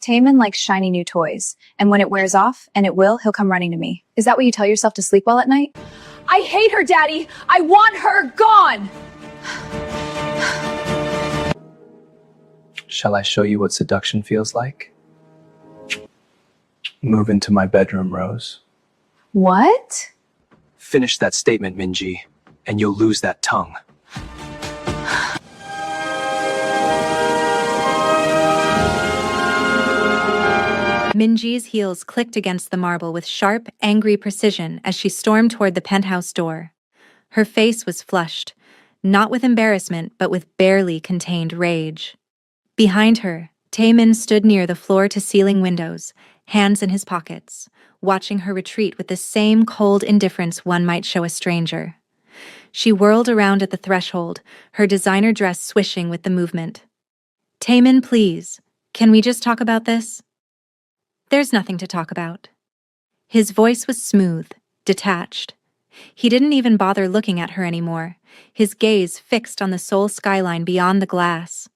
Taemin likes shiny new toys, and when it wears off, and it will, he'll come running to me. Is that what you tell yourself to sleep well at night? I hate her, Daddy! I want her gone! Shall I show you what seduction feels like? Move into my bedroom, Rose. What? Finish that statement, Minji, and you'll lose that tongue. Minji's heels clicked against the marble with sharp, angry precision as she stormed toward the penthouse door. Her face was flushed, not with embarrassment but with barely contained rage. Behind her, Taemin stood near the floor-to-ceiling windows, hands in his pockets, watching her retreat with the same cold indifference one might show a stranger. She whirled around at the threshold, her designer dress swishing with the movement. "Taemin, please, can we just talk about this?" "There's nothing to talk about." His voice was smooth, detached. He didn't even bother looking at her anymore, his gaze fixed on the Seoul skyline beyond the glass.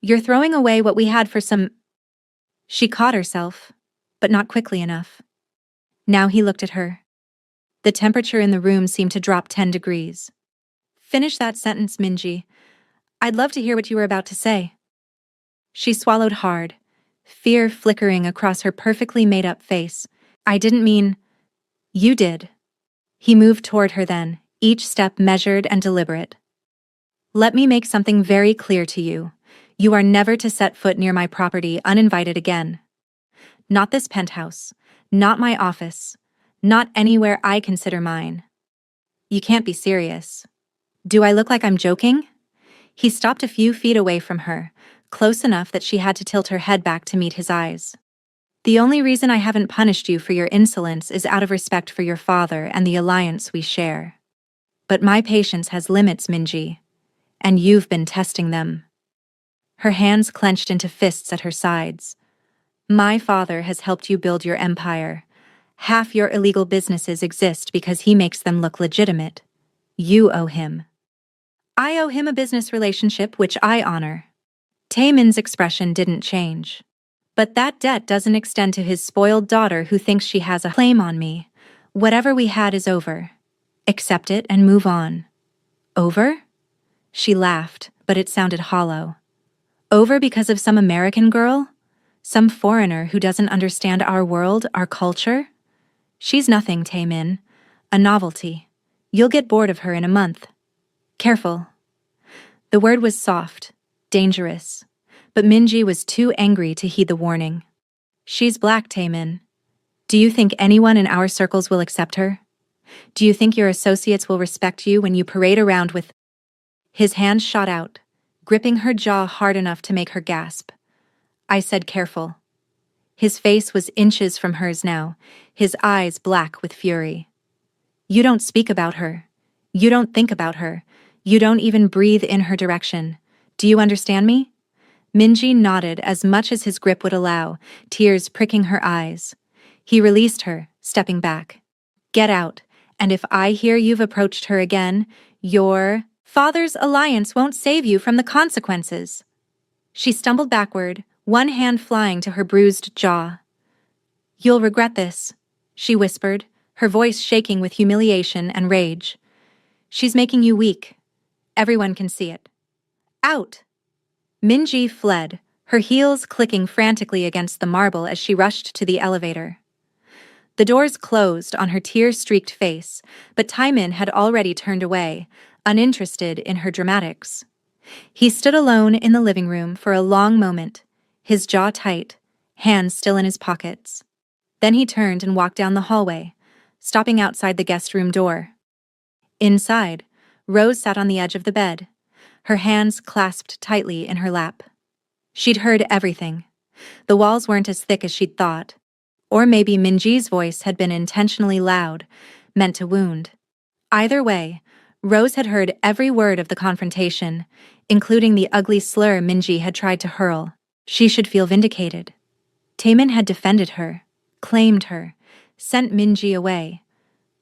"You're throwing away what we had for some—" She caught herself, but not quickly enough. Now he looked at her. The temperature in the room seemed to drop 10 degrees. "Finish that sentence, Minji. I'd love to hear what you were about to say." She swallowed hard, fear flickering across her perfectly made-up face. "I didn't mean—" "You did." He moved toward her then, each step measured and deliberate. "Let me make something very clear to you. You are never to set foot near my property uninvited again. Not this penthouse, not my office, not anywhere I consider mine." "You can't be serious. Do I look like I'm joking?" He stopped a few feet away from her, close enough that she had to tilt her head back to meet his eyes. "The only reason I haven't punished you for your insolence is out of respect for your father and the alliance we share. But my patience has limits, Minji, and you've been testing them." Her hands clenched into fists at her sides. "My father has helped you build your empire. Half your illegal businesses exist because he makes them look legitimate. You owe him. I owe him a business relationship which I honor." Taemin's expression didn't change. "But that debt doesn't extend to his spoiled daughter who thinks she has a claim on me. Whatever we had is over. Accept it and move on." "Over?" She laughed, but it sounded hollow. "Over because of some American girl? Some foreigner who doesn't understand our world, our culture? She's nothing, Taemin. A novelty. You'll get bored of her in a month. Careful." The word was soft, dangerous, but Minji was too angry to heed the warning. "She's black, Taemin. Do you think anyone in our circles will accept her? Do you think your associates will respect you when you parade around with—" His hand shot out, gripping her jaw hard enough to make her gasp. "I said careful." His face was inches from hers now, his eyes black with fury. "You don't speak about her. You don't think about her. You don't even breathe in her direction. Do you understand me?" Minji nodded as much as his grip would allow, tears pricking her eyes. He released her, stepping back. "Get out, and if I hear you've approached her again, your father's alliance won't save you from the consequences." She stumbled backward, one hand flying to her bruised jaw. "You'll regret this," she whispered, her voice shaking with humiliation and rage. "She's making you weak. Everyone can see it. Out!" Minji fled, her heels clicking frantically against the marble as she rushed to the elevator. The doors closed on her tear-streaked face, but Taemin had already turned away, uninterested in her dramatics. He stood alone in the living room for a long moment, his jaw tight, hands still in his pockets. Then he turned and walked down the hallway, stopping outside the guest room door. Inside, Rose sat on the edge of the bed, her hands clasped tightly in her lap. She'd heard everything. The walls weren't as thick as she'd thought. Or maybe Minji's voice had been intentionally loud, meant to wound. Either way, Rose had heard every word of the confrontation, including the ugly slur Minji had tried to hurl. She should feel vindicated. Taemin had defended her, claimed her, sent Minji away.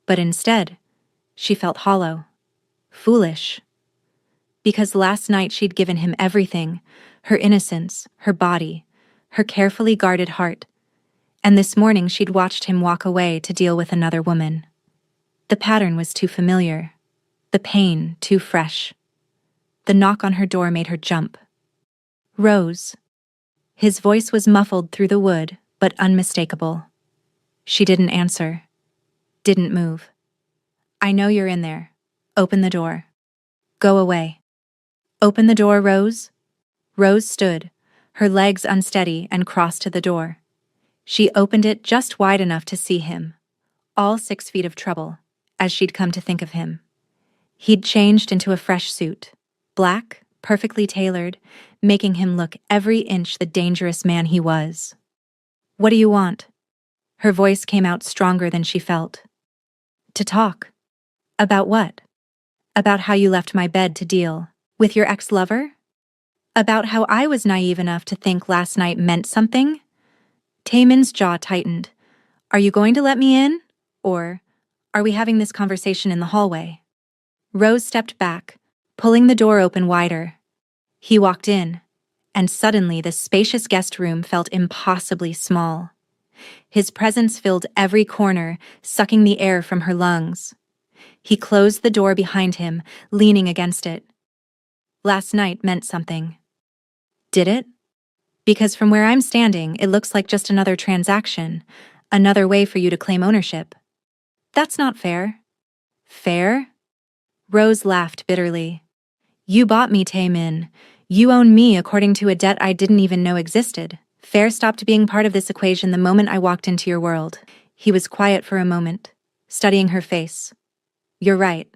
But instead, she felt hollow. Foolish. Because last night she'd given him everything, her innocence, her body, her carefully guarded heart. And this morning she'd watched him walk away to deal with another woman. The pattern was too familiar. The pain too fresh. The knock on her door made her jump. Rose. His voice was muffled through the wood, but unmistakable. She didn't answer. Didn't move. I know you're in there. Open the door. Go away. Open the door, Rose. Rose stood, her legs unsteady, and crossed to the door. She opened it just wide enough to see him. All 6 feet of trouble, as she'd come to think of him. He'd changed into a fresh suit. Black, perfectly tailored, making him look every inch the dangerous man he was. What do you want? Her voice came out stronger than she felt. To talk. About what? About how you left my bed to deal with your ex-lover? About how I was naive enough to think last night meant something? Taemin's jaw tightened. Are you going to let me in? Or are we having this conversation in the hallway? Rose stepped back, pulling the door open wider. He walked in, and suddenly the spacious guest room felt impossibly small. His presence filled every corner, sucking the air from her lungs. He closed the door behind him, leaning against it. Last night meant something. Did it? Because from where I'm standing, it looks like just another transaction, another way for you to claim ownership. That's not fair. Fair? Rose laughed bitterly. You bought me, Taemin. You own me according to a debt I didn't even know existed. Fair stopped being part of this equation the moment I walked into your world. He was quiet for a moment, studying her face. You're right.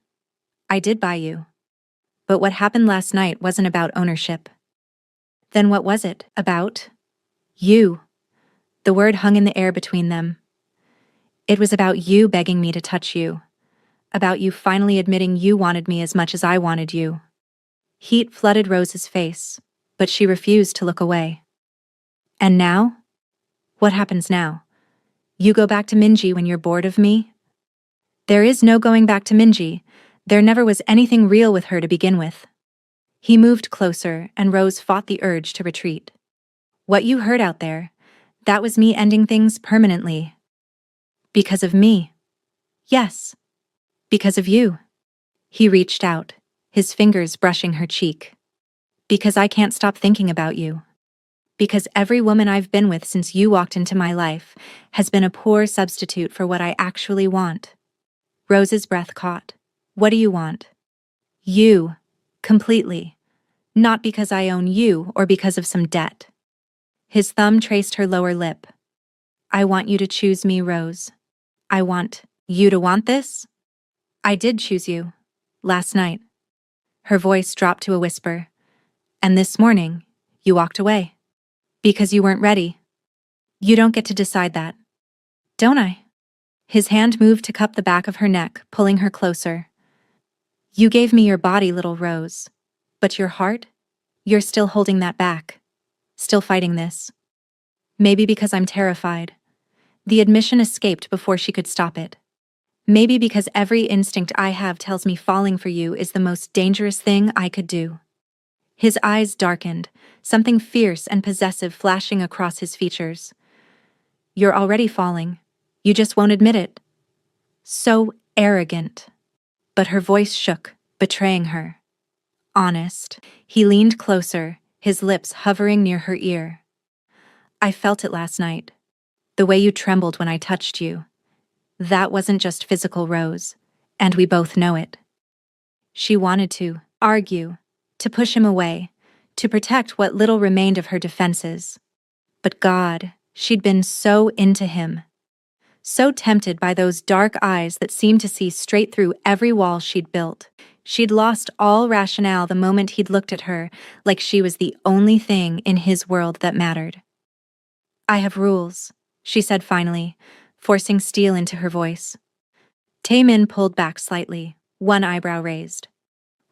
I did buy you. But what happened last night wasn't about ownership. Then what was it about? You. The word hung in the air between them. It was about you begging me to touch you. About you finally admitting you wanted me as much as I wanted you. Heat flooded Rose's face, but she refused to look away. And now? What happens now? You go back to Minji when you're bored of me? There is no going back to Minji. There never was anything real with her to begin with. He moved closer, and Rose fought the urge to retreat. What you heard out there, that was me ending things permanently. Because of me. Yes. Because of you. He reached out, his fingers brushing her cheek. Because I can't stop thinking about you. Because every woman I've been with since you walked into my life has been a poor substitute for what I actually want. Rose's breath caught. What do you want? You. Completely. Not because I own you or because of some debt. His thumb traced her lower lip. I want you to choose me, Rose. I want you to want this? I did choose you. Last night. Her voice dropped to a whisper. And this morning, you walked away. Because you weren't ready. You don't get to decide that. Don't I? His hand moved to cup the back of her neck, pulling her closer. You gave me your body, little Rose. But your heart? You're still holding that back. Still fighting this. Maybe because I'm terrified. The admission escaped before she could stop it. Maybe because every instinct I have tells me falling for you is the most dangerous thing I could do. His eyes darkened, something fierce and possessive flashing across his features. You're already falling. You just won't admit it. So arrogant. But her voice shook, betraying her. Honest. He leaned closer, his lips hovering near her ear. I felt it last night. The way you trembled when I touched you. That wasn't just physical, Rose, and we both know it. She wanted to argue, to push him away, to protect what little remained of her defenses. But God, she'd been so into him. So tempted by those dark eyes that seemed to see straight through every wall she'd built. She'd lost all rationale the moment he'd looked at her, like she was the only thing in his world that mattered. I have rules, she said finally, forcing steel into her voice. Taemin pulled back slightly, one eyebrow raised.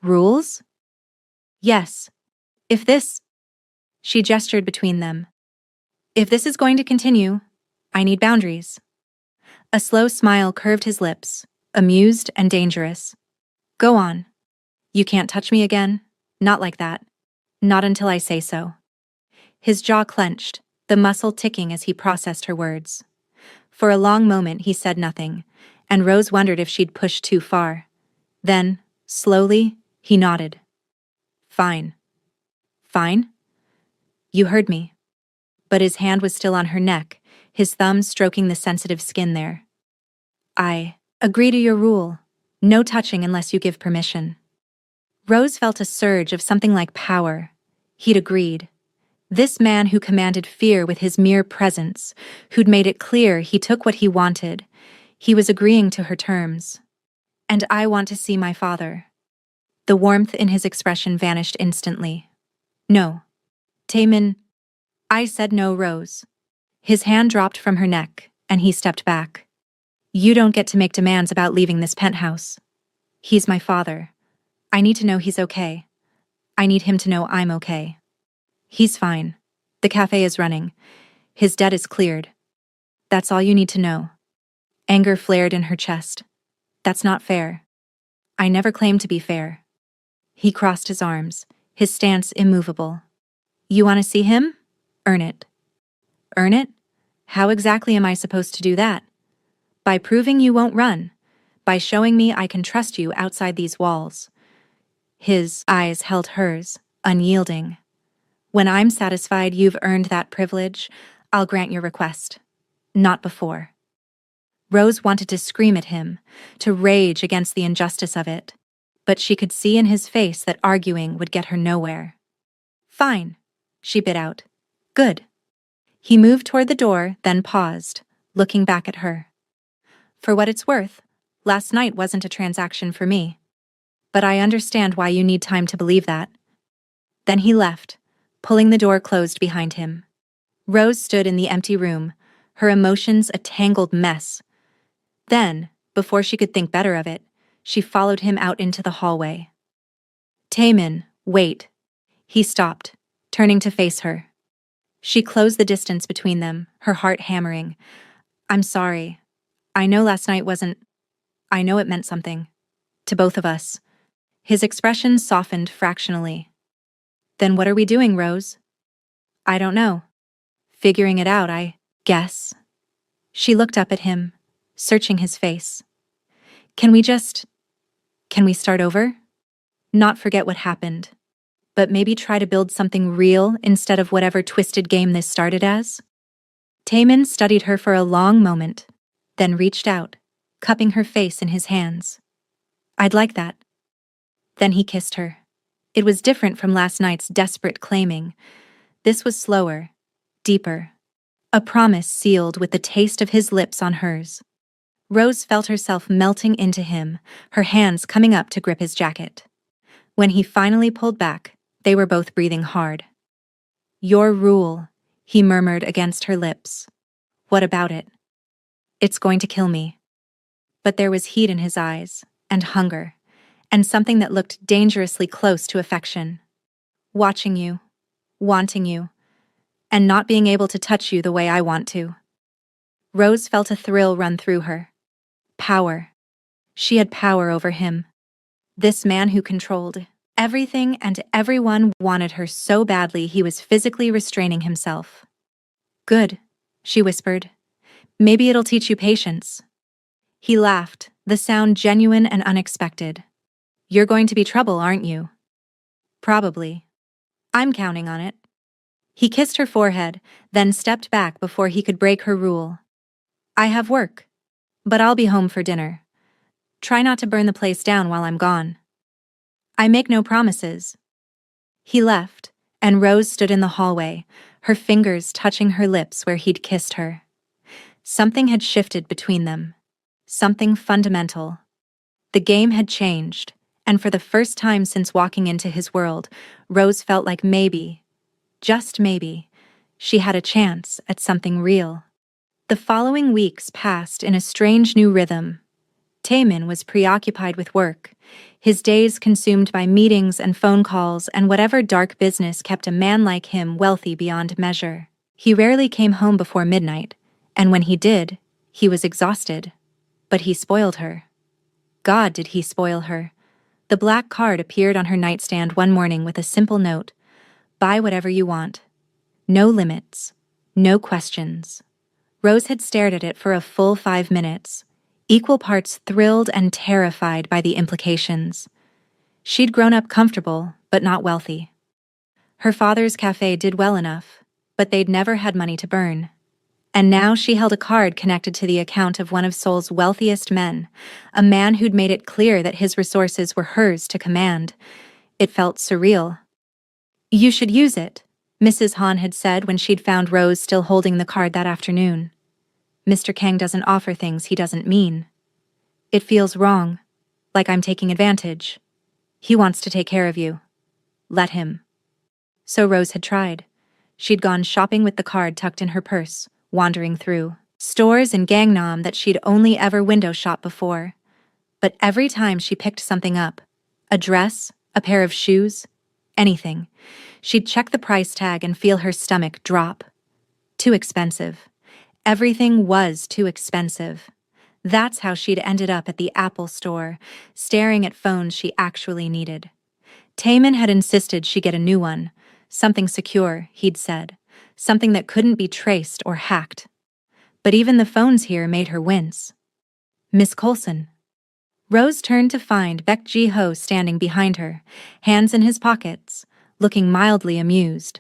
Rules? Yes. If this... She gestured between them. If this is going to continue, I need boundaries. A slow smile curved his lips, amused and dangerous. Go on. You can't touch me again. Not like that. Not until I say so. His jaw clenched, the muscle ticking as he processed her words. For a long moment he said nothing, and Rose wondered if she'd pushed too far. Then, slowly, he nodded. Fine. Fine? You heard me. But his hand was still on her neck, his thumb stroking the sensitive skin there. I agree to your rule. No touching unless you give permission. Rose felt a surge of something like power. He'd agreed. This man who commanded fear with his mere presence, who'd made it clear he took what he wanted, he was agreeing to her terms. And I want to see my father. The warmth in his expression vanished instantly. No. Taemin. I said no, Rose. His hand dropped from her neck, and he stepped back. You don't get to make demands about leaving this penthouse. He's my father. I need to know he's okay. I need him to know I'm okay. He's fine. The cafe is running. His debt is cleared. That's all you need to know. Anger flared in her chest. That's not fair. I never claimed to be fair. He crossed his arms, his stance immovable. You want to see him? Earn it. Earn it? How exactly am I supposed to do that? By proving you won't run. By showing me I can trust you outside these walls. His eyes held hers, unyielding. When I'm satisfied you've earned that privilege, I'll grant your request. Not before. Rose wanted to scream at him, to rage against the injustice of it, but she could see in his face that arguing would get her nowhere. Fine, she bit out. Good. He moved toward the door, then paused, looking back at her. For what it's worth, last night wasn't a transaction for me. But I understand why you need time to believe that. Then he left, pulling the door closed behind him. Rose stood in the empty room, her emotions a tangled mess. Then, before she could think better of it, she followed him out into the hallway. Taemin, wait. He stopped, turning to face her. She closed the distance between them, her heart hammering. I'm sorry. I know last night wasn't... I know it meant something. To both of us. His expression softened fractionally. Then what are we doing, Rose? I don't know. Figuring it out, I guess. She looked up at him, searching his face. Can we start over? Not forget what happened, but maybe try to build something real instead of whatever twisted game this started as? Taemin studied her for a long moment, then reached out, cupping her face in his hands. I'd like that. Then he kissed her. It was different from last night's desperate claiming. This was slower, deeper. A promise sealed with the taste of his lips on hers. Rose felt herself melting into him, her hands coming up to grip his jacket. When he finally pulled back, they were both breathing hard. Your rule, he murmured against her lips. What about it? It's going to kill me. But there was heat in his eyes, and hunger, and something that looked dangerously close to affection. Watching you, wanting you, and not being able to touch you the way I want to. Rose felt a thrill run through her. Power. She had power over him. This man who controlled everything and everyone wanted her so badly he was physically restraining himself. Good, she whispered. Maybe it'll teach you patience. He laughed, the sound genuine and unexpected. You're going to be trouble, aren't you? Probably. I'm counting on it. He kissed her forehead, then stepped back before he could break her rule. I have work, but I'll be home for dinner. Try not to burn the place down while I'm gone. I make no promises. He left, and Rose stood in the hallway, her fingers touching her lips where he'd kissed her. Something had shifted between them. Something fundamental. The game had changed, and for the first time since walking into his world, Rose felt like maybe, just maybe, she had a chance at something real. The following weeks passed in a strange new rhythm. Taemin was preoccupied with work, his days consumed by meetings and phone calls and whatever dark business kept a man like him wealthy beyond measure. He rarely came home before midnight, and when he did, he was exhausted. But he spoiled her. God, did he spoil her. The black card appeared on her nightstand one morning with a simple note. Buy whatever you want. No limits. No questions. Rose had stared at it for a full 5 minutes, equal parts thrilled and terrified by the implications. She'd grown up comfortable, but not wealthy. Her father's cafe did well enough, but they'd never had money to burn. And now she held a card connected to the account of one of Seoul's wealthiest men, a man who'd made it clear that his resources were hers to command. It felt surreal. "You should use it," Mrs. Han had said when she'd found Rose still holding the card that afternoon. "Mr. Kang doesn't offer things he doesn't mean. It feels wrong, like I'm taking advantage. He wants to take care of you. Let him." So Rose had tried. She'd gone shopping with the card tucked in her purse, wandering through stores in Gangnam that she'd only ever window shopped before. But every time she picked something up, a dress, a pair of shoes, anything, she'd check the price tag and feel her stomach drop. Too expensive. Everything was too expensive. That's how she'd ended up at the Apple store, staring at phones she actually needed. Taemin had insisted she get a new one, something secure, he'd said, something that couldn't be traced or hacked. But even the phones here made her wince. "Miss Coulson." Rose turned to find Baek Ji-ho standing behind her, hands in his pockets, looking mildly amused.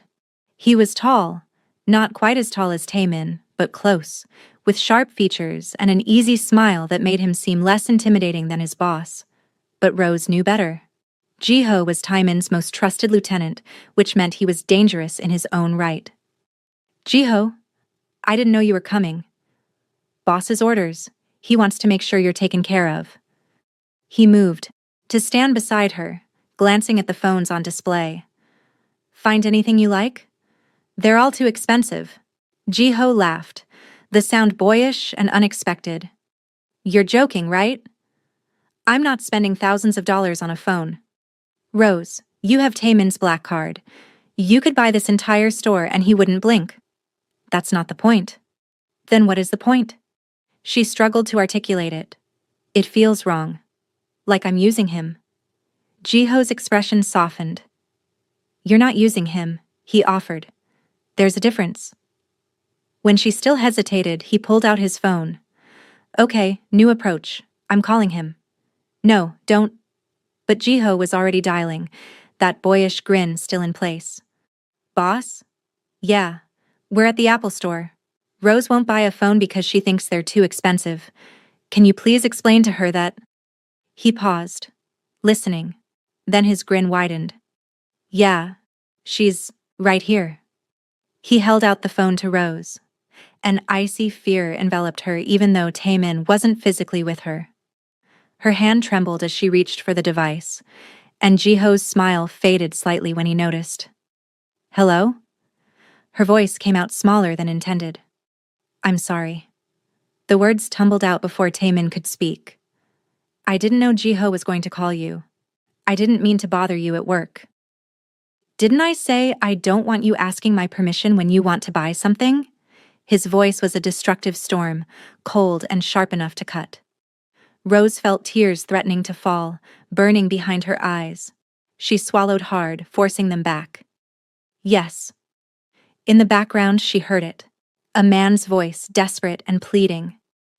He was tall, not quite as tall as Taemin, but close, with sharp features and an easy smile that made him seem less intimidating than his boss. But Rose knew better. Ji-ho was Taemin's most trusted lieutenant, which meant he was dangerous in his own right. "Ji-ho, I didn't know you were coming." "Boss's orders. He wants to make sure you're taken care of." He moved to stand beside her, glancing at the phones on display. "Find anything you like?" "They're all too expensive." Ji-ho laughed, the sound boyish and unexpected. "You're joking, right? I'm not spending thousands of dollars on a phone." "Rose, you have Taemin's black card. You could buy this entire store and he wouldn't blink." "That's not the point." "Then what is the point?" She struggled to articulate it. "It feels wrong. Like I'm using him." Ji-ho's expression softened. "You're not using him," he offered. "There's a difference." When she still hesitated, he pulled out his phone. "Okay, new approach. I'm calling him." "No, don't." But Ji-ho was already dialing, that boyish grin still in place. "Boss?" "Yeah. We're at the Apple store. Rose won't buy a phone because she thinks they're too expensive. Can you please explain to her that—" He paused, listening. Then his grin widened. "Yeah, she's right here." He held out the phone to Rose. An icy fear enveloped her even though Taemin wasn't physically with her. Her hand trembled as she reached for the device, and Ji-ho's smile faded slightly when he noticed. "Hello?" Her voice came out smaller than intended. "I'm sorry." The words tumbled out before Taemin could speak. "I didn't know Ji-ho was going to call you. I didn't mean to bother you at work." "Didn't I say I don't want you asking my permission when you want to buy something?" His voice was a destructive storm, cold and sharp enough to cut. Rose felt tears threatening to fall, burning behind her eyes. She swallowed hard, forcing them back. "Yes." In the background, she heard it. A man's voice, desperate and pleading.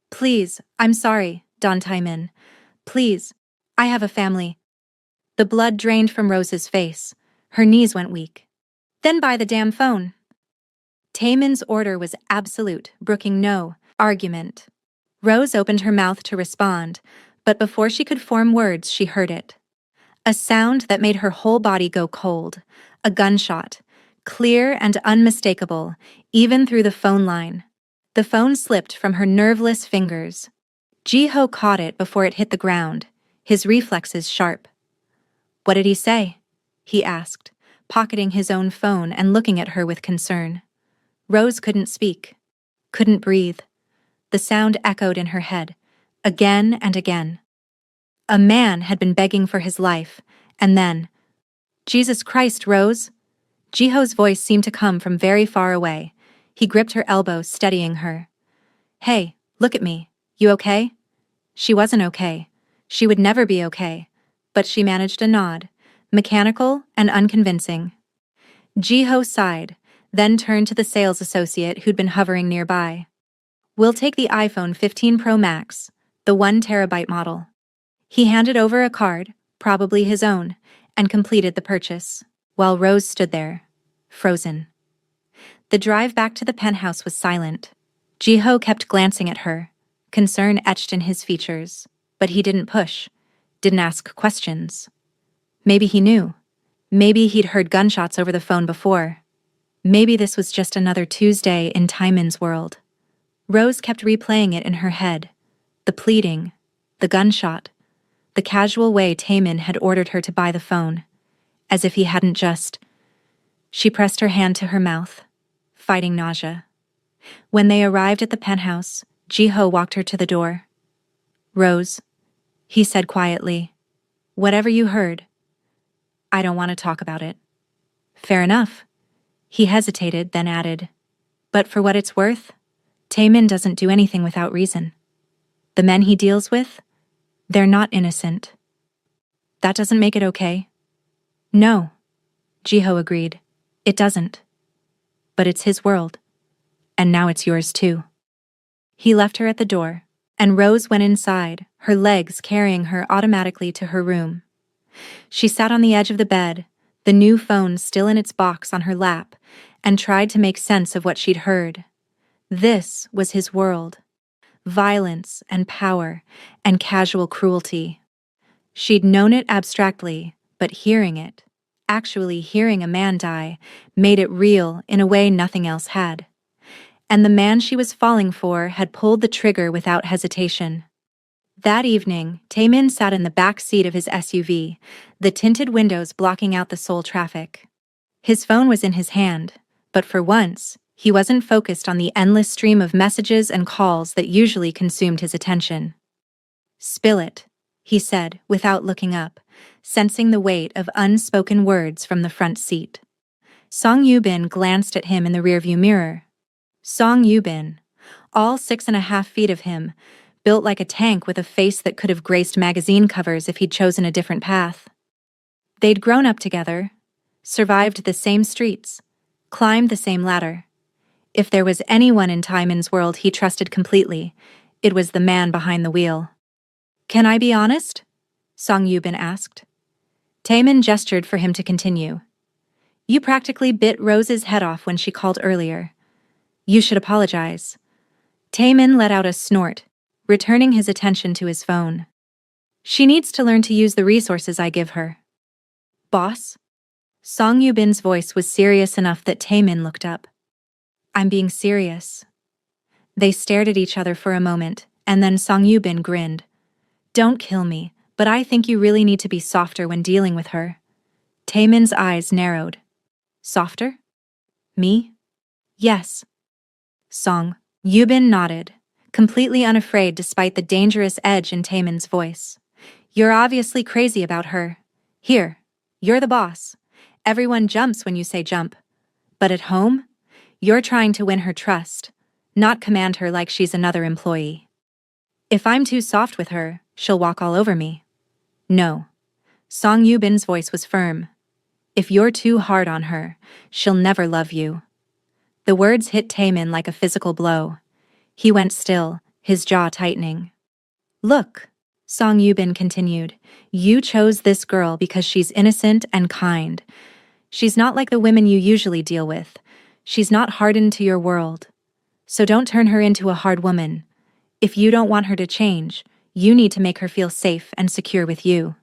"Please, I'm sorry, Don Taemin. Please, I have a family." The blood drained from Rose's face. Her knees went weak. "Then buy the damn phone." Taemin's order was absolute, brooking no argument. Rose opened her mouth to respond, but before she could form words, she heard it. A sound that made her whole body go cold. A gunshot. Clear and unmistakable, even through the phone line. The phone slipped from her nerveless fingers. Ji-ho caught it before it hit the ground, his reflexes sharp. "What did he say?" he asked, pocketing his own phone and looking at her with concern. Rose couldn't speak, couldn't breathe. The sound echoed in her head, again and again. A man had been begging for his life, and then, "Jesus Christ, Rose!" Ji-ho's voice seemed to come from very far away. He gripped her elbow, steadying her. "Hey, look at me. You okay?" She wasn't okay. She would never be okay. But she managed a nod, mechanical and unconvincing. Ji-ho sighed, then turned to the sales associate who'd been hovering nearby. "We'll take the iPhone 15 Pro Max, the 1 terabyte model." He handed over a card, probably his own, and completed the purchase, while Rose stood there, frozen. The drive back to the penthouse was silent. Jiho kept glancing at her, concern etched in his features, but he didn't push, didn't ask questions. Maybe he knew. Maybe he'd heard gunshots over the phone before. Maybe this was just another Tuesday in Taiman's world. Rose kept replaying it in her head. The pleading, the gunshot, the casual way Taiman had ordered her to buy the phone, as if he hadn't just. She pressed her hand to her mouth, fighting nausea. When they arrived at the penthouse, Jiho walked her to the door. "Rose," he said quietly, "whatever you heard, I don't want to talk about it." "Fair enough." He hesitated, then added, "But for what it's worth, Taiman doesn't do anything without reason. The men he deals with, they're not innocent." "That doesn't make it okay." "No," Jiho agreed. "It doesn't. But it's his world. And now it's yours too." He left her at the door, and Rose went inside, her legs carrying her automatically to her room. She sat on the edge of the bed, the new phone still in its box on her lap, and tried to make sense of what she'd heard. This was his world. Violence and power and casual cruelty. She'd known it abstractly, but hearing it, actually hearing a man die, made it real in a way nothing else had. And the man she was falling for had pulled the trigger without hesitation. That evening, Taiman sat in the back seat of his SUV, the tinted windows blocking out the Seoul traffic. His phone was in his hand, but for once, he wasn't focused on the endless stream of messages and calls that usually consumed his attention. "Spill it," he said, without looking up, sensing the weight of unspoken words from the front seat. Song Yubin glanced at him in the rearview mirror. Song Yubin, all 6.5 feet of him, built like a tank with a face that could have graced magazine covers if he'd chosen a different path. They'd grown up together, survived the same streets, climbed the same ladder. If there was anyone in Taiman's world he trusted completely, it was the man behind the wheel. "Can I be honest?" Song Yubin asked. Taiman gestured for him to continue. "You practically bit Rose's head off when she called earlier. You should apologize." Taiman let out a snort, returning his attention to his phone. "She needs to learn to use the resources I give her." "Boss?" Song Yubin's voice was serious enough that Taiman looked up. "I'm being serious." They stared at each other for a moment, and then Song Yubin grinned. "Don't kill me, but I think you really need to be softer when dealing with her." Taiman's eyes narrowed. "Softer? Me?" "Yes." Song Yubin nodded, completely unafraid despite the dangerous edge in Taiman's voice. "You're obviously crazy about her. Here, you're the boss. Everyone jumps when you say jump. But at home, you're trying to win her trust, not command her like she's another employee. If I'm too soft with her, she'll walk all over me." "No." Song Yubin's voice was firm. "If you're too hard on her, she'll never love you." The words hit Taiman like a physical blow. He went still, his jaw tightening. "Look," Song Yubin continued, "you chose this girl because she's innocent and kind. She's not like the women you usually deal with. She's not hardened to your world. So don't turn her into a hard woman. If you don't want her to change, you need to make her feel safe and secure with you."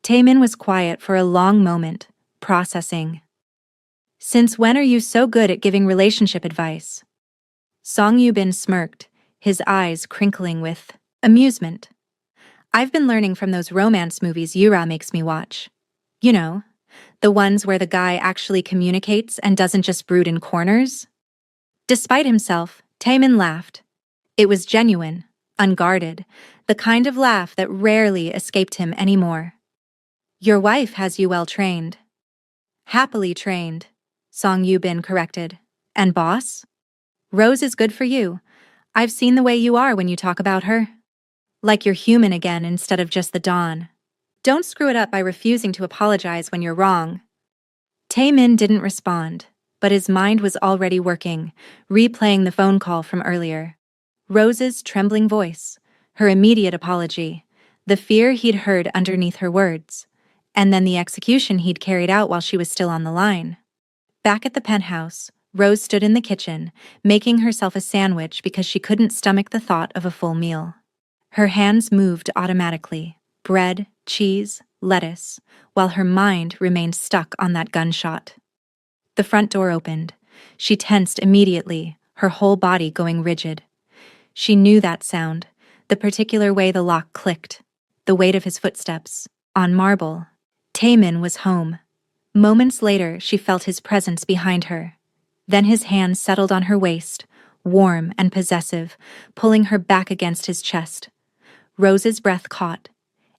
Taiman was quiet for a long moment, processing. "Since when are you so good at giving relationship advice?" Song Yubin smirked, his eyes crinkling with amusement. "I've been learning from those romance movies Yura makes me watch. You know, the ones where the guy actually communicates and doesn't just brood in corners." Despite himself, Taiman laughed. It was genuine, unguarded, the kind of laugh that rarely escaped him anymore. "Your wife has you well trained." "Happily trained," Song Yubin corrected. "And boss? Rose is good for you. I've seen the way you are when you talk about her. Like you're human again instead of just the Don. Don't screw it up by refusing to apologize when you're wrong." Taiman didn't respond, but his mind was already working, replaying the phone call from earlier. Rose's trembling voice, her immediate apology, the fear he'd heard underneath her words, and then the execution he'd carried out while she was still on the line. Back at the penthouse, Rose stood in the kitchen, making herself a sandwich because she couldn't stomach the thought of a full meal. Her hands moved automatically, bread, cheese, lettuce, while her mind remained stuck on that gunshot. The front door opened. She tensed immediately, her whole body going rigid. She knew that sound, the particular way the lock clicked, the weight of his footsteps, on marble. Taemin was home. Moments later, she felt his presence behind her. Then his hand settled on her waist, warm and possessive, pulling her back against his chest. Rose's breath caught.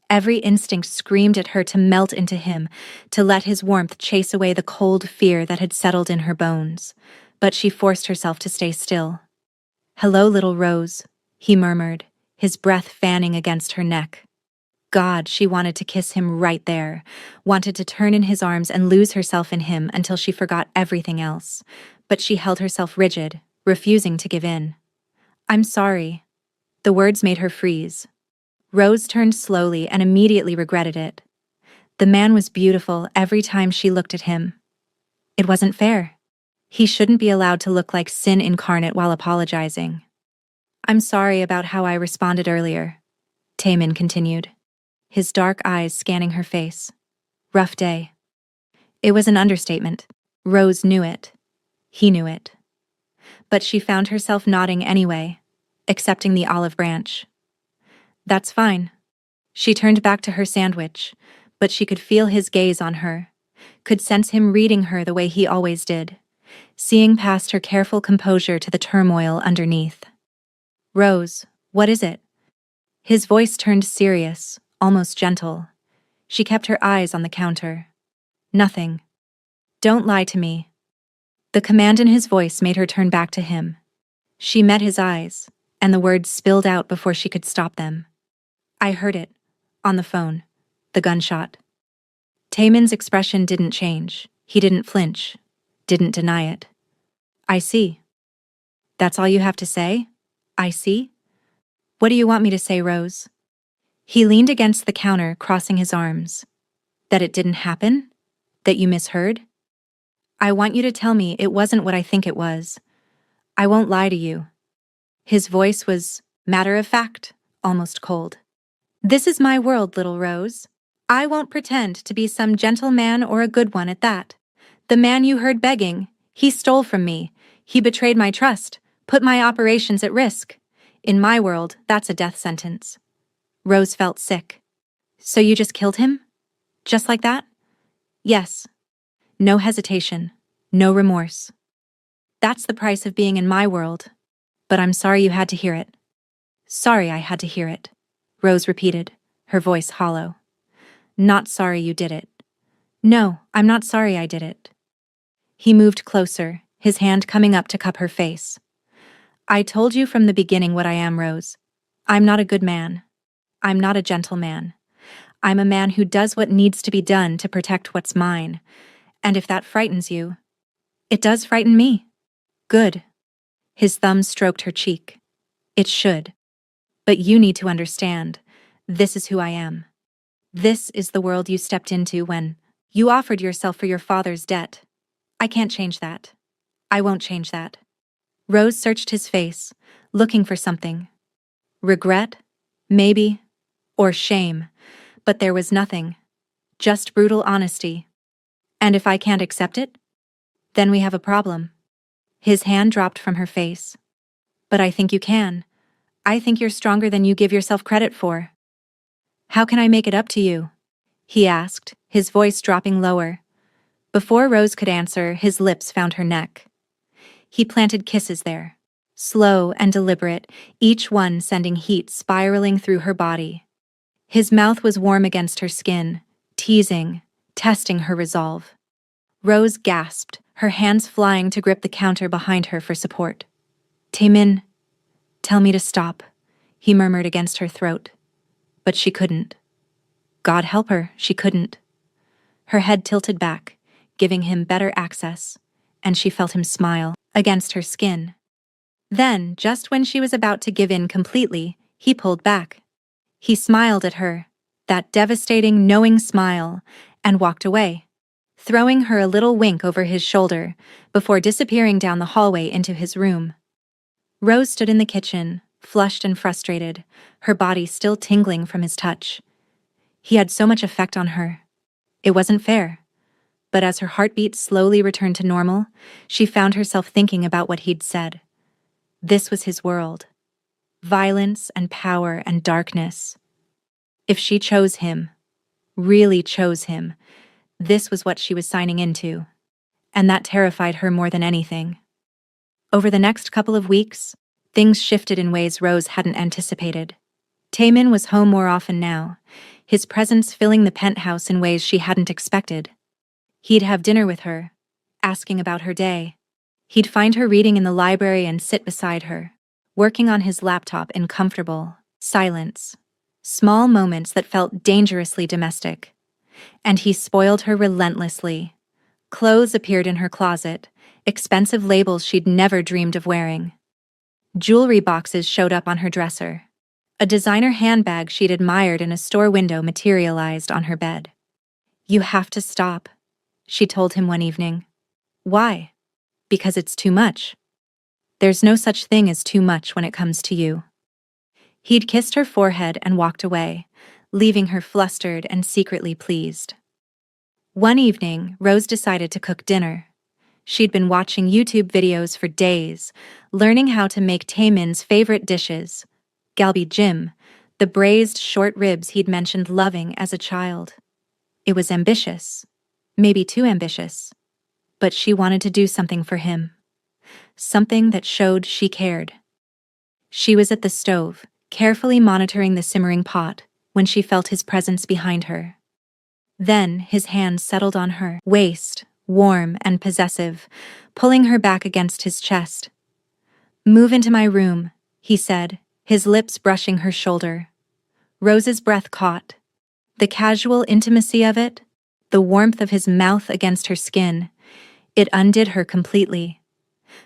Every instinct screamed at her to melt into him, to let his warmth chase away the cold fear that had settled in her bones. But she forced herself to stay still. "Hello, little Rose," he murmured, his breath fanning against her neck. God, she wanted to kiss him right there, wanted to turn in his arms and lose herself in him until she forgot everything else. But she held herself rigid, refusing to give in. "I'm sorry." The words made her freeze. Rose turned slowly and immediately regretted it. The man was beautiful every time she looked at him. It wasn't fair. He shouldn't be allowed to look like sin incarnate while apologizing. "I'm sorry about how I responded earlier," Taemin continued, his dark eyes scanning her face. "Rough day." It was an understatement. Rose knew it. He knew it. But she found herself nodding anyway, accepting the olive branch. "That's fine." She turned back to her sandwich, but she could feel his gaze on her, could sense him reading her the way he always did, seeing past her careful composure to the turmoil underneath. "Rose, what is it?" His voice turned serious, almost gentle. She kept her eyes on the counter. "Nothing." "Don't lie to me." The command in his voice made her turn back to him. She met his eyes, and the words spilled out before she could stop them. "I heard it. On the phone. The gunshot." Taemin's expression didn't change. He didn't flinch. Didn't deny it. "I see." "That's all you have to say? I see?" "What do you want me to say, Rose?" He leaned against the counter, crossing his arms. "That it didn't happen? That you misheard? I want you to tell me it wasn't what I think it was. I won't lie to you." His voice was matter of fact, almost cold. "This is my world, little Rose. I won't pretend to be some gentleman or a good one at that. The man you heard begging, he stole from me. He betrayed my trust, put my operations at risk. In my world, that's a death sentence." Rose felt sick. "So you just killed him? Just like that?" "Yes." No hesitation, no remorse. "That's the price of being in my world. But I'm sorry you had to hear it." "Sorry I had to hear it," Rose repeated, her voice hollow. "Not sorry you did it." "No, I'm not sorry I did it." He moved closer, his hand coming up to cup her face. "I told you from the beginning what I am, Rose. I'm not a good man. I'm not a gentleman. I'm a man who does what needs to be done to protect what's mine. And if that frightens you, it does frighten me." "Good." His thumb stroked her cheek. "It should. But you need to understand, this is who I am. This is the world you stepped into when you offered yourself for your father's debt. I can't change that. I won't change that." Rose searched his face, looking for something. Regret? Maybe. Or shame. But there was nothing. Just brutal honesty. "And if I can't accept it? Then we have a problem." His hand dropped from her face. "But I think you can. I think you're stronger than you give yourself credit for." "How can I make it up to you?" he asked, his voice dropping lower. Before Rose could answer, his lips found her neck. He planted kisses there, slow and deliberate, each one sending heat spiraling through her body. His mouth was warm against her skin, teasing, testing her resolve. Rose gasped, her hands flying to grip the counter behind her for support. "Taemin, tell me to stop," he murmured against her throat. But she couldn't. God help her, she couldn't. Her head tilted back, giving him better access, and she felt him smile against her skin. Then, just when she was about to give in completely, he pulled back. He smiled at her, that devastating, knowing smile, and walked away, throwing her a little wink over his shoulder before disappearing down the hallway into his room. Rose stood in the kitchen, flushed and frustrated, her body still tingling from his touch. He had so much effect on her. It wasn't fair. But as her heartbeat slowly returned to normal, she found herself thinking about what he'd said. This was his world. Violence and power and darkness. If she chose him, really chose him, this was what she was signing into. And that terrified her more than anything. Over the next couple of weeks, things shifted in ways Rose hadn't anticipated. Taemin was home more often now, his presence filling the penthouse in ways she hadn't expected. He'd have dinner with her, asking about her day. He'd find her reading in the library and sit beside her, working on his laptop in comfortable silence. Small moments that felt dangerously domestic. And he spoiled her relentlessly. Clothes appeared in her closet, expensive labels she'd never dreamed of wearing. Jewelry boxes showed up on her dresser. A designer handbag she'd admired in a store window materialized on her bed. "You have to stop," she told him one evening. "Why?" "Because it's too much. There's no such thing as too much when it comes to you." He'd kissed her forehead and walked away, leaving her flustered and secretly pleased. One evening, Rose decided to cook dinner. She'd been watching YouTube videos for days, learning how to make Taemin's favorite dishes, galbi jjim, the braised short ribs he'd mentioned loving as a child. It was ambitious, maybe too ambitious, but she wanted to do something for him. Something that showed she cared. She was at the stove, carefully monitoring the simmering pot, when she felt his presence behind her. Then his hand settled on her waist, warm and possessive, pulling her back against his chest. "Move into my room," he said, his lips brushing her shoulder. Rose's breath caught. The casual intimacy of it, the warmth of his mouth against her skin, it undid her completely.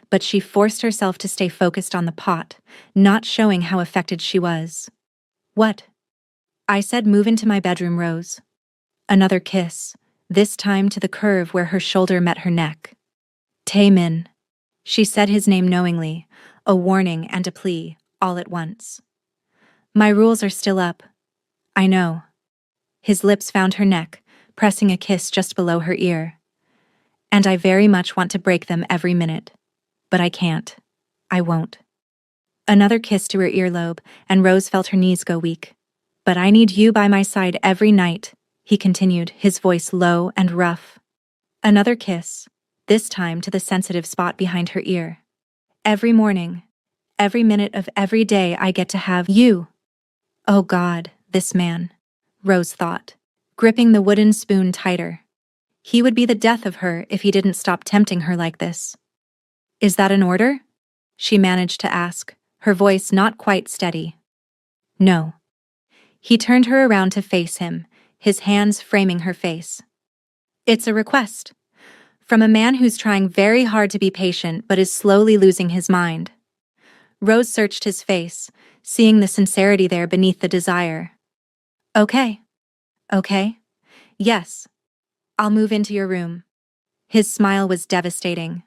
But she forced herself to stay focused on the pot, not showing how affected she was. "What?" "I said move into my bedroom, Rose." Another kiss, this time to the curve where her shoulder met her neck. "Taemin." She said his name knowingly, a warning and a plea, all at once. "My rules are still up." "I know." His lips found her neck, pressing a kiss just below her ear. "And I very much want to break them every minute. But I can't. I won't." Another kiss to her earlobe, and Rose felt her knees go weak. "But I need you by my side every night," he continued, his voice low and rough. Another kiss, this time to the sensitive spot behind her ear. "Every morning, every minute of every day I get to have you." Oh God, this man, Rose thought, gripping the wooden spoon tighter. He would be the death of her if he didn't stop tempting her like this. "Is that an order?" she managed to ask, her voice not quite steady. "No." He turned her around to face him, his hands framing her face. "It's a request. From a man who's trying very hard to be patient but is slowly losing his mind." Rose searched his face, seeing the sincerity there beneath the desire. "Okay. Okay? Yes. I'll move into your room." His smile was devastating.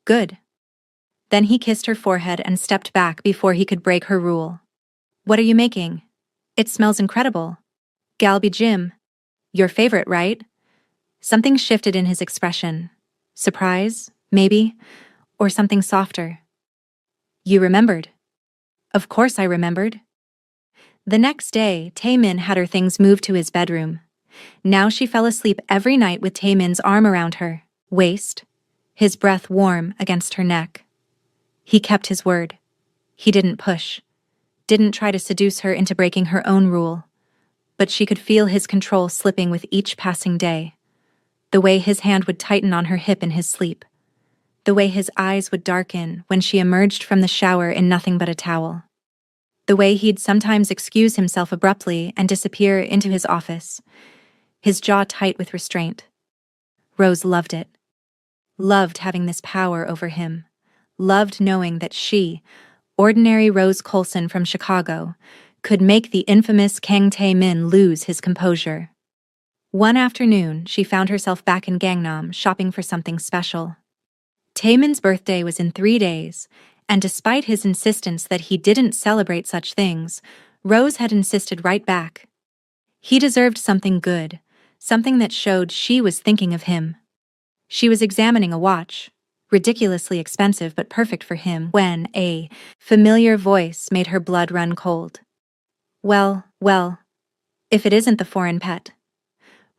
"Good." Then he kissed her forehead and stepped back before he could break her rule. "What are you making? It smells incredible." "Galbi jjim. Your favorite, right?" Something shifted in his expression. Surprise, maybe, or something softer. "You remembered." "Of course I remembered." The next day, Taemin had her things moved to his bedroom. Now she fell asleep every night with Taemin's arm around her waist, his breath warm against her neck. He kept his word. He didn't push, didn't try to seduce her into breaking her own rule. But she could feel his control slipping with each passing day. The way his hand would tighten on her hip in his sleep. The way his eyes would darken when she emerged from the shower in nothing but a towel. The way he'd sometimes excuse himself abruptly and disappear into his office, his jaw tight with restraint. Rose loved it. loved having this power over him, loved knowing that she, ordinary Rose Colson from Chicago, could make the infamous Kang Tae-min lose his composure. One afternoon, she found herself back in Gangnam shopping for something special. Taemin's birthday was in 3 days, and despite his insistence that he didn't celebrate such things, Rose had insisted right back. He deserved something good, something that showed she was thinking of him. She was examining a watch, ridiculously expensive but perfect for him, when a familiar voice made her blood run cold. Well, if it isn't the foreign pet.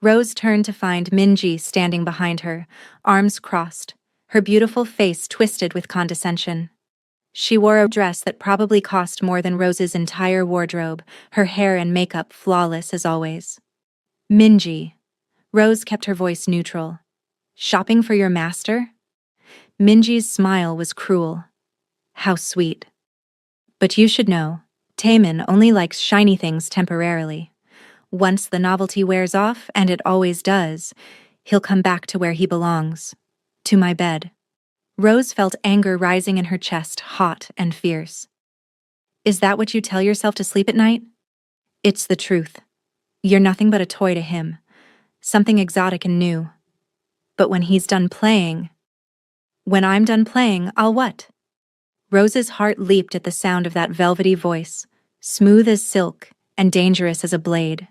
Rose turned to find Minji standing behind her, arms crossed, her beautiful face twisted with condescension. She wore a dress that probably cost more than Rose's entire wardrobe, her hair and makeup flawless as always. Minji. Rose kept her voice neutral. Shopping for your master? Minji's smile was cruel. How sweet. But you should know, Taemin only likes shiny things temporarily. Once the novelty wears off, and it always does, he'll come back to where he belongs. To my bed. Rose felt anger rising in her chest, hot and fierce. Is that what you tell yourself to sleep at night? It's the truth. You're nothing but a toy to him, something exotic and new. But when he's done playing... When I'm done playing, I'll what? Rose's heart leaped at the sound of that velvety voice, smooth as silk and dangerous as a blade.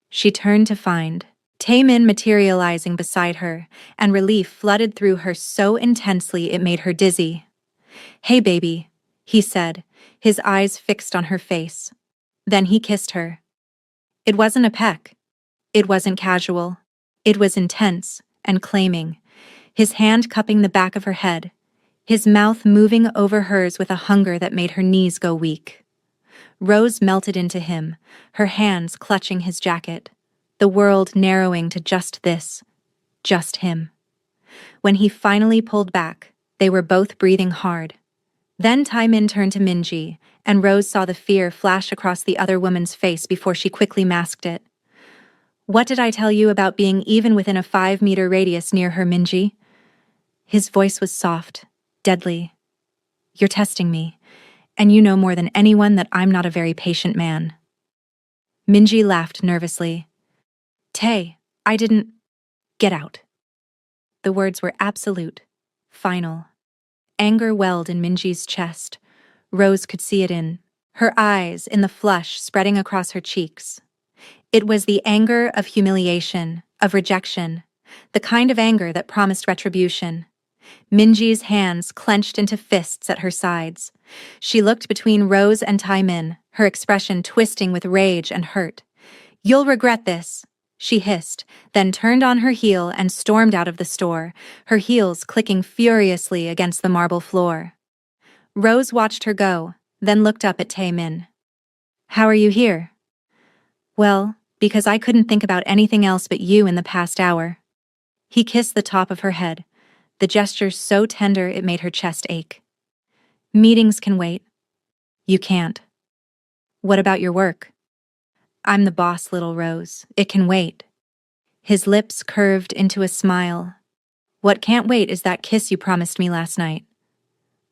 She turned to find Taemin materializing beside her, and relief flooded through her so intensely it made her dizzy. Hey baby, he said, his eyes fixed on her face. Then he kissed her. It wasn't a peck. It wasn't casual. It was intense and claiming, his hand cupping the back of her head, his mouth moving over hers with a hunger that made her knees go weak. Rose melted into him, her hands clutching his jacket, the world narrowing to just this, just him. When he finally pulled back, they were both breathing hard. Then Taemin turned to Minji, and Rose saw the fear flash across the other woman's face before she quickly masked it. What did I tell you about being even within a 5-meter radius near her, Minji? His voice was soft, deadly. You're testing me, and you know more than anyone that I'm not a very patient man. Minji laughed nervously. Tae, I didn't... Get out. The words were absolute, final. Anger welled in Minji's chest. Rose could see it in her eyes, in the flush spreading across her cheeks. It was the anger of humiliation, of rejection, the kind of anger that promised retribution. Minji's hands clenched into fists at her sides. She looked between Rose and Taemin, her expression twisting with rage and hurt. You'll regret this, she hissed, then turned on her heel and stormed out of the store, her heels clicking furiously against the marble floor. Rose watched her go, then looked up at Taemin. How are you here? Well, because I couldn't think about anything else but you in the past hour. He kissed the top of her head, the gesture so tender it made her chest ache. Meetings can wait. You can't. What about your work? I'm the boss, little Rose. It can wait. His lips curved into a smile. What can't wait is that kiss you promised me last night.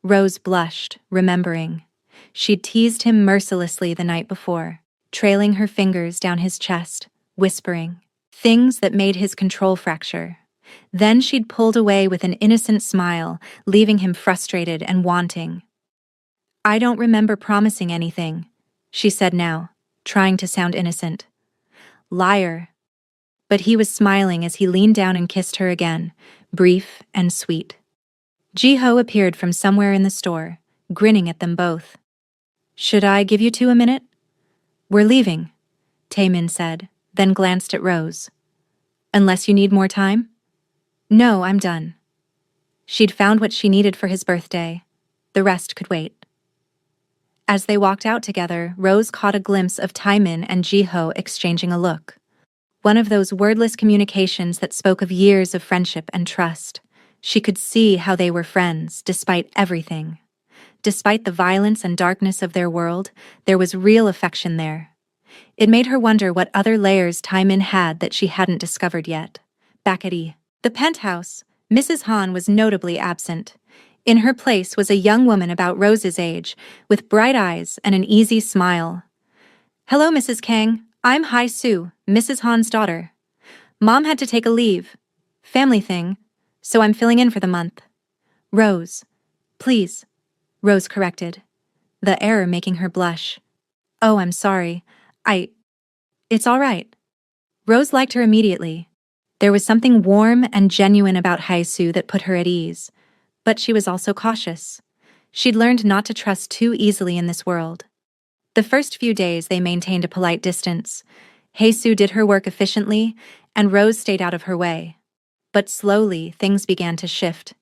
Rose blushed, remembering. She'd teased him mercilessly the night before, trailing her fingers down his chest, whispering things that made his control fracture. Then she'd pulled away with an innocent smile, leaving him frustrated and wanting. I don't remember promising anything, she said now, trying to sound innocent. Liar. But he was smiling as he leaned down and kissed her again, brief and sweet. Ji-ho appeared from somewhere in the store, grinning at them both. Should I give you 2 a minute? We're leaving, Taemin said, then glanced at Rose. Unless you need more time? No, I'm done. She'd found what she needed for his birthday. The rest could wait. As they walked out together, Rose caught a glimpse of Taemin and Ji-ho exchanging a look. One of those wordless communications that spoke of years of friendship and trust. She could see how they were friends, despite everything. Despite the violence and darkness of their world, there was real affection there. It made her wonder what other layers Taemin had that she hadn't discovered yet. Back at the penthouse, Mrs. Han was notably absent. In her place was a young woman about Rose's age, with bright eyes and an easy smile. "Hello, Mrs. Kang. I'm Hai Su, Mrs. Han's daughter. Mom had to take a leave. Family thing, so I'm filling in for the month." "Rose. Please," Rose corrected, the error making her blush. "Oh, I'm sorry. It's all right." Rose liked her immediately. There was something warm and genuine about Haisu that put her at ease, but she was also cautious. She'd learned not to trust too easily in this world. The first few days they maintained a polite distance. Haisu did her work efficiently, and Rose stayed out of her way. But slowly, things began to shift.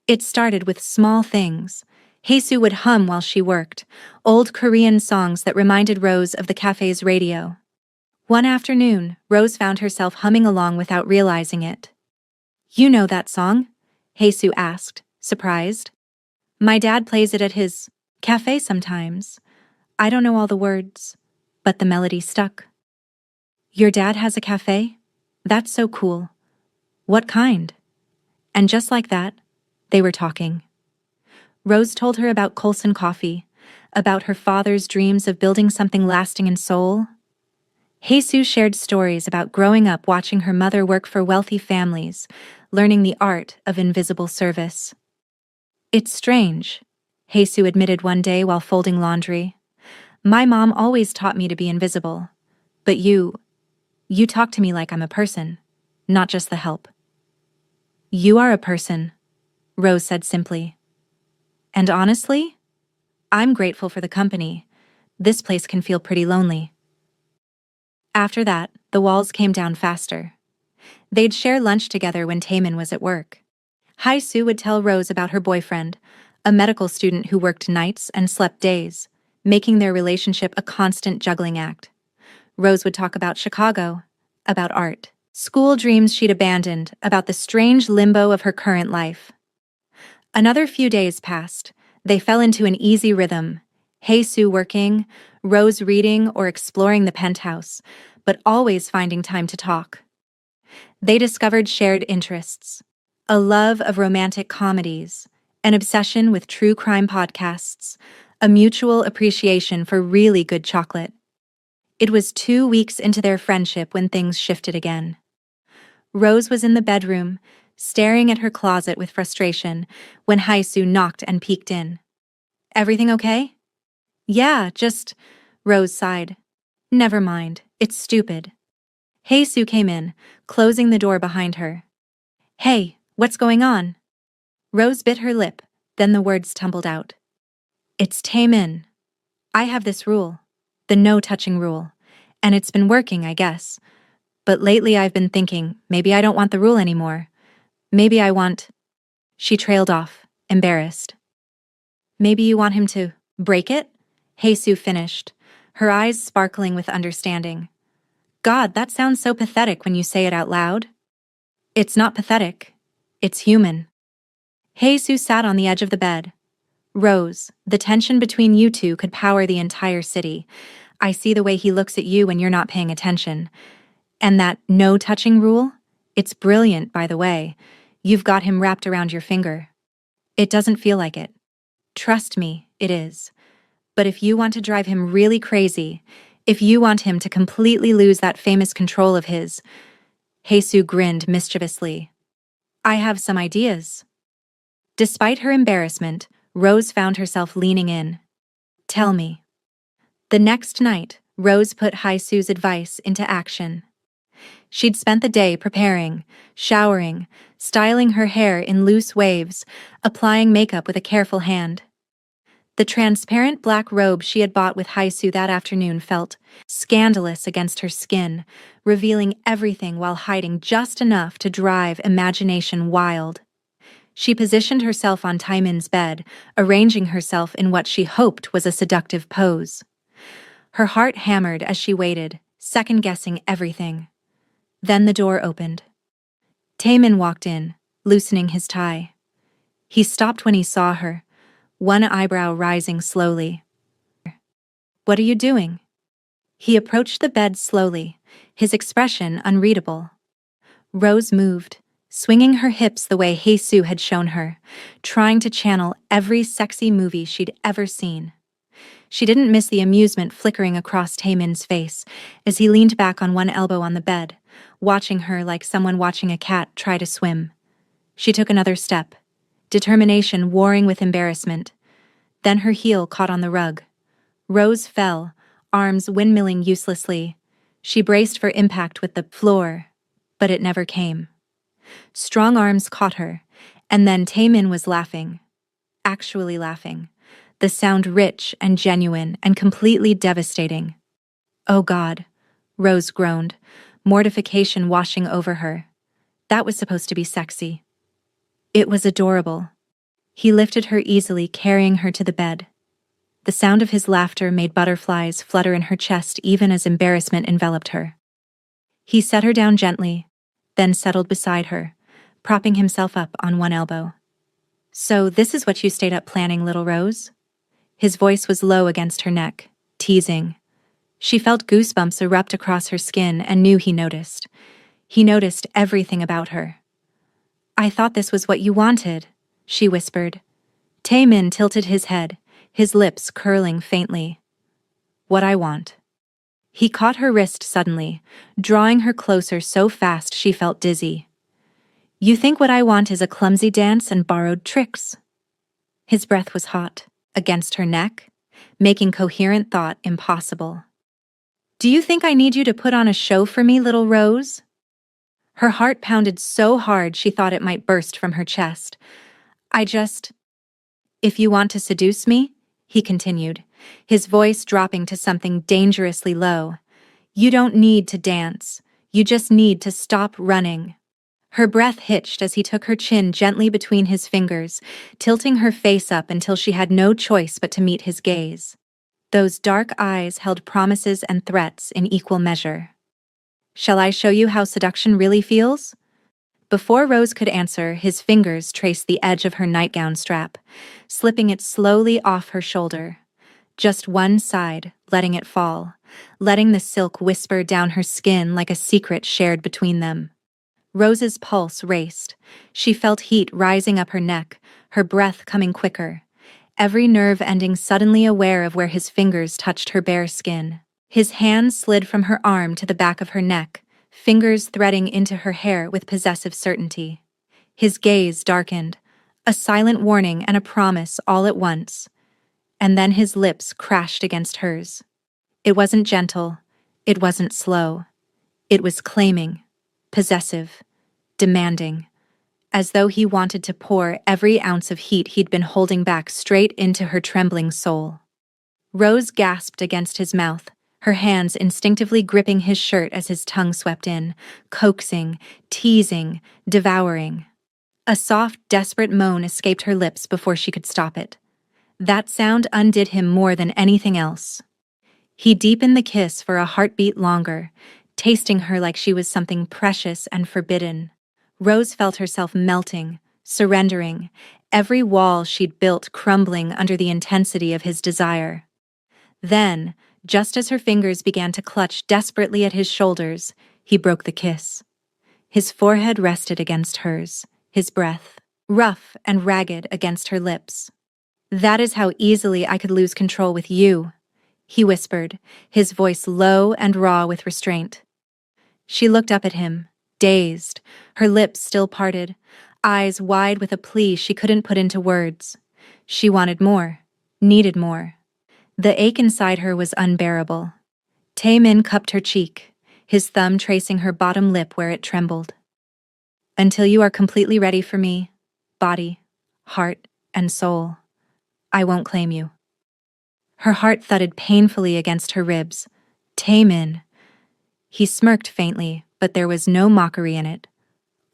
It started with small things. Haisu would hum while she worked, old Korean songs that reminded Rose of the cafe's radio. One afternoon, Rose found herself humming along without realizing it. "You know that song?" Haisu asked, surprised. "My dad plays it at his cafe sometimes. I don't know all the words, but the melody stuck." "Your dad has a cafe? That's so cool. What kind?" And just like that, they were talking. Rose told her about Colson Coffee, about her father's dreams of building something lasting in Seoul. Haisu shared stories about growing up watching her mother work for wealthy families, learning the art of invisible service. "It's strange," Haisu admitted one day while folding laundry. "My mom always taught me to be invisible, but you talk to me like I'm a person, not just the help." "You are a person," Rose said simply. "And honestly, I'm grateful for the company. This place can feel pretty lonely." After that, the walls came down faster. They'd share lunch together when Taemin was at work. Haisu would tell Rose about her boyfriend, a medical student who worked nights and slept days, making their relationship a constant juggling act. Rose would talk about Chicago, about art, school dreams she'd abandoned, about the strange limbo of her current life. Another few days passed. They fell into an easy rhythm. Haisu working, Rose reading or exploring the penthouse, but always finding time to talk. They discovered shared interests, a love of romantic comedies, an obsession with true crime podcasts, a mutual appreciation for really good chocolate. It was 2 weeks into their friendship when things shifted again. Rose was in the bedroom, staring at her closet with frustration, when Haisu knocked and peeked in. "Everything okay?" "Yeah, just..." Rose sighed. "Never mind, it's stupid." Haisu came in, closing the door behind her. "Hey, what's going on?" Rose bit her lip, then the words tumbled out. "It's Taemin. I have this rule, the no-touching rule, and it's been working, I guess. But lately I've been thinking, maybe I don't want the rule anymore. Maybe I want..." She trailed off, embarrassed. "Maybe you want him to break it?" Haisu finished, her eyes sparkling with understanding. "God, that sounds so pathetic when you say it out loud." "It's not pathetic. It's human." Haisu sat on the edge of the bed. "Rose, the tension between you two could power the entire city. I see the way he looks at you when you're not paying attention. And that no-touching rule? It's brilliant, by the way. You've got him wrapped around your finger. It doesn't feel like it. Trust me, it is. But if you want to drive him really crazy, if you want him to completely lose that famous control of his..." Haisu grinned mischievously. "I have some ideas." Despite her embarrassment, Rose found herself leaning in. "Tell me." The next night, Rose put Haisu's advice into action. She'd spent the day preparing, showering, styling her hair in loose waves, applying makeup with a careful hand. The transparent black robe she had bought with Haisu that afternoon felt scandalous against her skin, revealing everything while hiding just enough to drive imagination wild. She positioned herself on Taimin's bed, arranging herself in what she hoped was a seductive pose. Her heart hammered as she waited, second-guessing everything. Then the door opened. Taimin walked in, loosening his tie. He stopped when he saw her, one eyebrow rising slowly. "What are you doing?" He approached the bed slowly, his expression unreadable. Rose moved, swinging her hips the way Jesus had shown her, trying to channel every sexy movie she'd ever seen. She didn't miss the amusement flickering across Taemin's face as he leaned back on one elbow on the bed, watching her like someone watching a cat try to swim. She took another step, determination warring with embarrassment. Then her heel caught on the rug. Rose fell, arms windmilling uselessly. She braced for impact with the floor, but it never came. Strong arms caught her, and then Taemin was laughing. Actually laughing. The sound rich and genuine and completely devastating. "Oh God," Rose groaned, mortification washing over her. That was supposed to be sexy. It was adorable. He lifted her easily, carrying her to the bed. The sound of his laughter made butterflies flutter in her chest even as embarrassment enveloped her. He set her down gently, then settled beside her, propping himself up on one elbow. "So this is what you stayed up planning, little Rose?" His voice was low against her neck, teasing. She felt goosebumps erupt across her skin and knew he noticed. He noticed everything about her. "I thought this was what you wanted," she whispered. Taemin tilted his head, his lips curling faintly. "What I want." He caught her wrist suddenly, drawing her closer so fast she felt dizzy. "You think what I want is a clumsy dance and borrowed tricks?" His breath was hot, against her neck, making coherent thought impossible. "Do you think I need you to put on a show for me, little Rose?" Her heart pounded so hard she thought it might burst from her chest. If you want to seduce me," he continued, his voice dropping to something dangerously low, "you don't need to dance. You just need to stop running." Her breath hitched as he took her chin gently between his fingers, tilting her face up until she had no choice but to meet his gaze. Those dark eyes held promises and threats in equal measure. "Shall I show you how seduction really feels?" Before Rose could answer, his fingers traced the edge of her nightgown strap, slipping it slowly off her shoulder. Just one side, letting it fall, letting the silk whisper down her skin like a secret shared between them. Rose's pulse raced. She felt heat rising up her neck, her breath coming quicker, every nerve ending suddenly aware of where his fingers touched her bare skin. His hand slid from her arm to the back of her neck, fingers threading into her hair with possessive certainty. His gaze darkened, a silent warning and a promise all at once. And then his lips crashed against hers. It wasn't gentle. It wasn't slow. It was claiming, possessive, demanding, as though he wanted to pour every ounce of heat he'd been holding back straight into her trembling soul. Rose gasped against his mouth, her hands instinctively gripping his shirt as his tongue swept in, coaxing, teasing, devouring. A soft, desperate moan escaped her lips before she could stop it. That sound undid him more than anything else. He deepened the kiss for a heartbeat longer, tasting her like she was something precious and forbidden. Rose felt herself melting, surrendering, every wall she'd built crumbling under the intensity of his desire. Then, just as her fingers began to clutch desperately at his shoulders, he broke the kiss. His forehead rested against hers, his breath, rough and ragged, against her lips. "That is how easily I could lose control with you," he whispered, his voice low and raw with restraint. She looked up at him, dazed, her lips still parted, eyes wide with a plea she couldn't put into words. She wanted more, needed more. The ache inside her was unbearable. Taemin cupped her cheek, his thumb tracing her bottom lip where it trembled. "Until you are completely ready for me, body, heart, and soul, I won't claim you." Her heart thudded painfully against her ribs. "Taemin." He smirked faintly, but there was no mockery in it.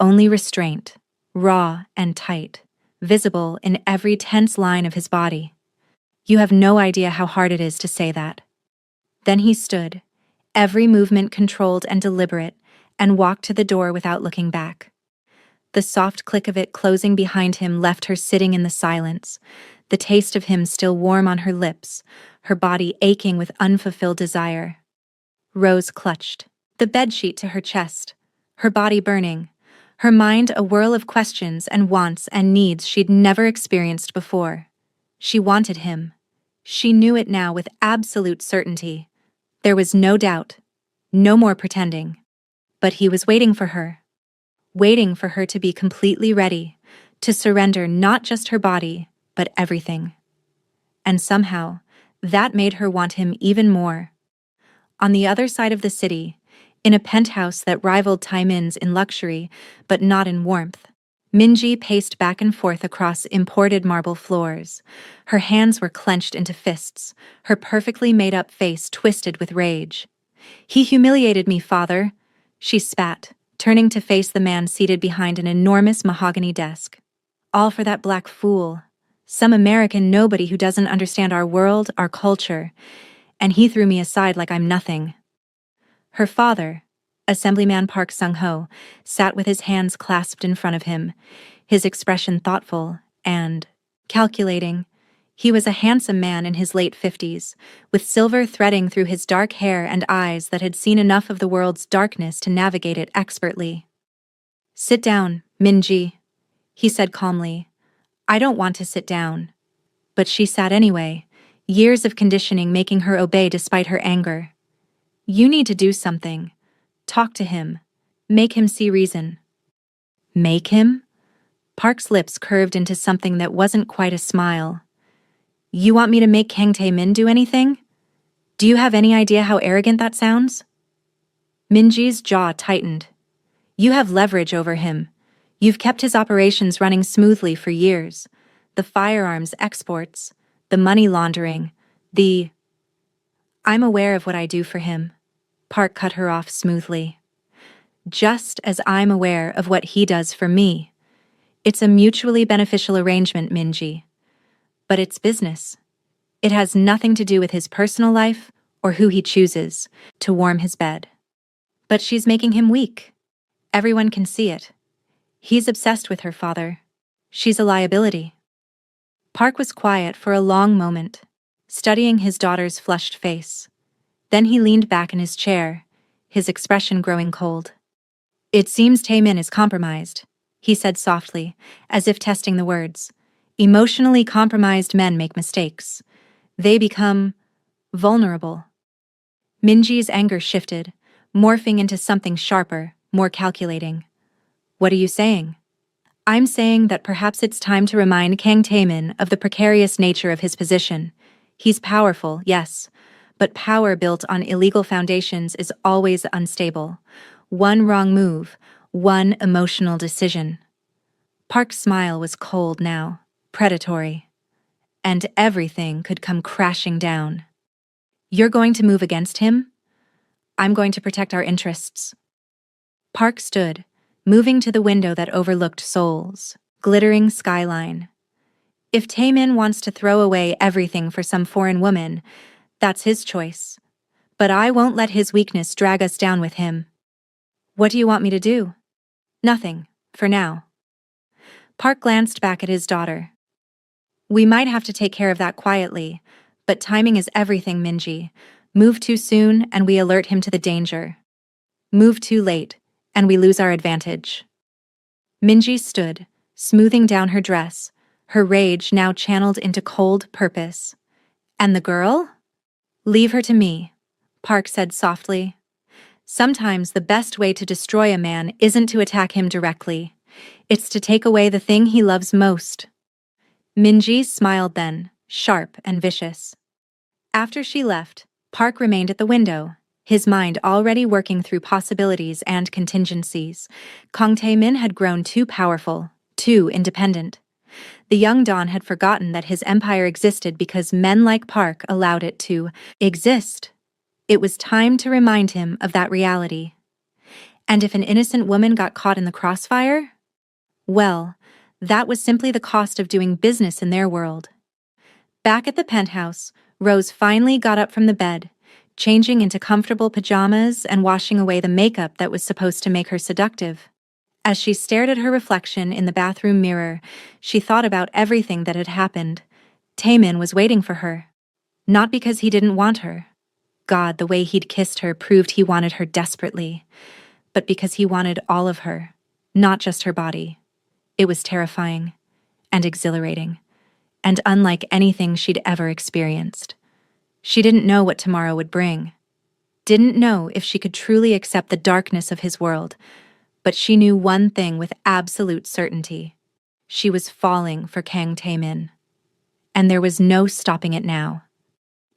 Only restraint, raw and tight, visible in every tense line of his body. "You have no idea how hard it is to say that." Then he stood, every movement controlled and deliberate, and walked to the door without looking back. The soft click of it closing behind him left her sitting in the silence, the taste of him still warm on her lips, her body aching with unfulfilled desire. Rose clutched the bedsheet to her chest, her body burning, her mind a whirl of questions and wants and needs she'd never experienced before. She wanted him. She knew it now with absolute certainty. There was no doubt, no more pretending. But he was waiting for her to be completely ready, to surrender not just her body, but everything. And somehow, that made her want him even more. On the other side of the city, in a penthouse that rivaled Taemin's in luxury, but not in warmth, Minji paced back and forth across imported marble floors. Her hands were clenched into fists, her perfectly made-up face twisted with rage. "He humiliated me, father," she spat, turning to face the man seated behind an enormous mahogany desk. "All for that black fool. Some American nobody who doesn't understand our world, our culture. And he threw me aside like I'm nothing." Her father, Assemblyman Park Sung-ho, sat with his hands clasped in front of him, his expression thoughtful and calculating. He was a handsome man in his late 50s, with silver threading through his dark hair and eyes that had seen enough of the world's darkness to navigate it expertly. "Sit down, Minji," he said calmly. "I don't want to sit down." But she sat anyway, years of conditioning making her obey despite her anger. "You need to do something. Talk to him. Make him see reason." Make him? Park's lips curved into something that wasn't quite a smile. "You want me to make Kang Tae-min do anything? Do you have any idea how arrogant that sounds?" Minji's jaw tightened. "You have leverage over him. You've kept his operations running smoothly for years. The firearms exports, the money laundering, the—" "I'm aware of what I do for him," Park cut her off smoothly. "Just as I'm aware of what he does for me. It's a mutually beneficial arrangement, Minji. But it's business. It has nothing to do with his personal life or who he chooses to warm his bed." "But she's making him weak. Everyone can see it. He's obsessed with her, father. She's a liability." Park was quiet for a long moment, studying his daughter's flushed face. Then he leaned back in his chair, his expression growing cold. "It seems Taemin is compromised," he said softly, as if testing the words. "Emotionally compromised men make mistakes. They become vulnerable." Minji's anger shifted, morphing into something sharper, more calculating. "What are you saying?" "I'm saying that perhaps it's time to remind Kang Taemin of the precarious nature of his position. He's powerful, yes, but power built on illegal foundations is always unstable. One wrong move, one emotional decision." Park's smile was cold now, predatory. "And everything could come crashing down. You're going to move against him? I'm going to protect our interests." Park stood, moving to the window that overlooked Seoul's glittering skyline. "If Taemin wants to throw away everything for some foreign woman, that's his choice. But I won't let his weakness drag us down with him." "What do you want me to do?" "Nothing, for now." Park glanced back at his daughter. "We might have to take care of that quietly, but timing is everything, Minji. Move too soon and we alert him to the danger. Move too late and we lose our advantage." Minji stood, smoothing down her dress, her rage now channeled into cold purpose. "And the girl?" "Leave her to me," Park said softly. "Sometimes the best way to destroy a man isn't to attack him directly. It's to take away the thing he loves most." Minji smiled then, sharp and vicious. After she left, Park remained at the window, his mind already working through possibilities and contingencies. Kang Tae-min had grown too powerful, too independent. The young Don had forgotten that his empire existed because men like Park allowed it to exist. It was time to remind him of that reality. And if an innocent woman got caught in the crossfire? Well, that was simply the cost of doing business in their world. Back at the penthouse, Rose finally got up from the bed, changing into comfortable pajamas and washing away the makeup that was supposed to make her seductive. As she stared at her reflection in the bathroom mirror, she thought about everything that had happened. Taemin was waiting for her. Not because he didn't want her. God, the way he'd kissed her proved he wanted her desperately. But because he wanted all of her, not just her body. It was terrifying and exhilarating, and unlike anything she'd ever experienced. She didn't know what tomorrow would bring, didn't know if she could truly accept the darkness of his world, but she knew one thing with absolute certainty. She was falling for Kang Taemin, and there was no stopping it now.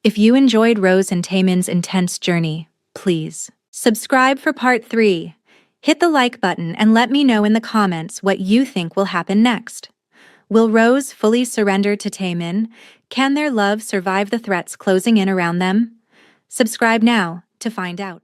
If you enjoyed Rose and Taemin's intense journey, please subscribe for part 3. Hit the like button and let me know in the comments what you think will happen next. Will Rose fully surrender to Taemin? Can their love survive the threats closing in around them? Subscribe now to find out.